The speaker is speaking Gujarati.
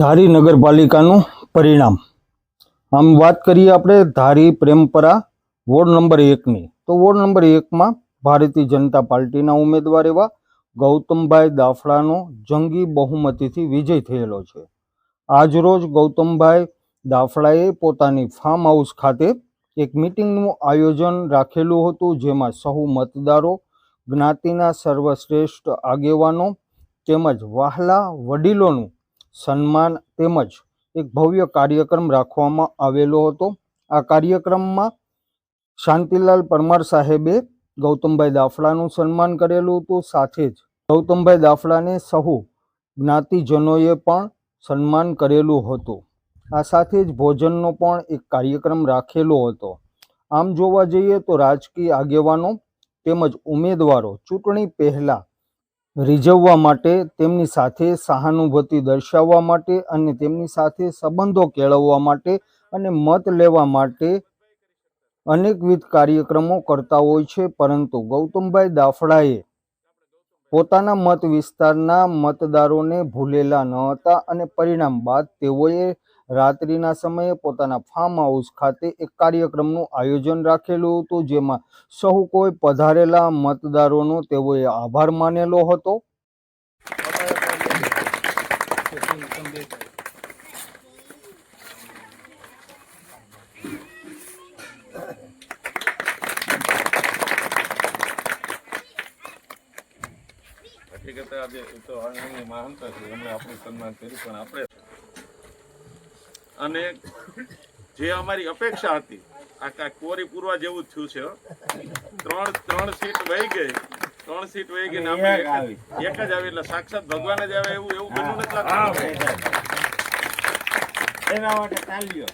ધારી નગરપાલિકાનું પરિણામ। આમ વાત કરીએ આપણે ધારી પ્રેમપરા વોર્ડ નંબર 1ની, તો વોર્ડ નંબર 1માં ભારતીય જનતા પાર્ટીના ઉમેદવાર એવા ગૌતમભાઈ દાફડાનો જંગી બહુમતીથી વિજય થયેલો છે। આજરોજ ગૌતમભાઈ દાફડાએ પોતાની ફાર્મ હાઉસ ખાતે એક મિટિંગનું આયોજન રાખેલું હતું, જેમાં સહુ મતદારો, જ્ઞાતિના સર્વશ્રેષ્ઠ આગેવાનો તેમજ વહાલા વડીલોનું સન્માન તેમજ એક ભવ્ય કાર્યક્રમ રાખવામાં આવેલો હતો। આ કાર્યક્રમમાં શાંતિલાલ પરમાર સાહેબે ગૌતમભાઈ દાફડાનું સન્માન કરેલું હતું, સાથે જ ગૌતમભાઈ દાફડાને સહુ જ્ઞાતિજનોએ પણ સન્માન કરેલું હતું। આ સાથે જ ભોજનનો પણ એક કાર્યક્રમ રાખેલો હતો। આમ જોવા જઈએ તો રાજકીય આગેવાનો તેમજ ઉમેદવારો ચૂંટણી પહેલા રીઝવવા માટે, તેમની સાથે સહાનુભૂતિ દર્શાવવા માટે અને તેમની સાથે સંબંધો કેળવવા માટે અને મત લેવા માટે અનેકવિધ કાર્યક્રમો કરતા હોય છે, પરંતુ ગૌતમભાઈ દાફડાએ પોતાના મત વિસ્તારના મતદારોને ભૂલેલા ન હતા અને પરિણામ બાદ તેઓએ રાત્રિના સમયે પોતાના ફાર્મ હાઉસ ખાતે એક કાર્યક્રમનું આયોજન રાખેલું હતું, જેમાં સહુ કોઈ પધારેલા મતદારોનો તેઓએ આભાર માનેલો હતો। હકીકતે આજે તો આનંદની મહાનતા છે, એમણે આપણું સન્માન કર્યું, પણ આપણે અને જે અમારી અપેક્ષા હતી આ કોરી પૂરવા જેવું જ થયું છે। ત્રણ સીટ વહી ગઈ, 3 સીટ વહી ગઈ ને આપણે એક જ આવી, એટલે સાક્ષાત ભગવાન જ આવે એવું બન્યું નથી લાગતું। એના માટે તાલીઓ।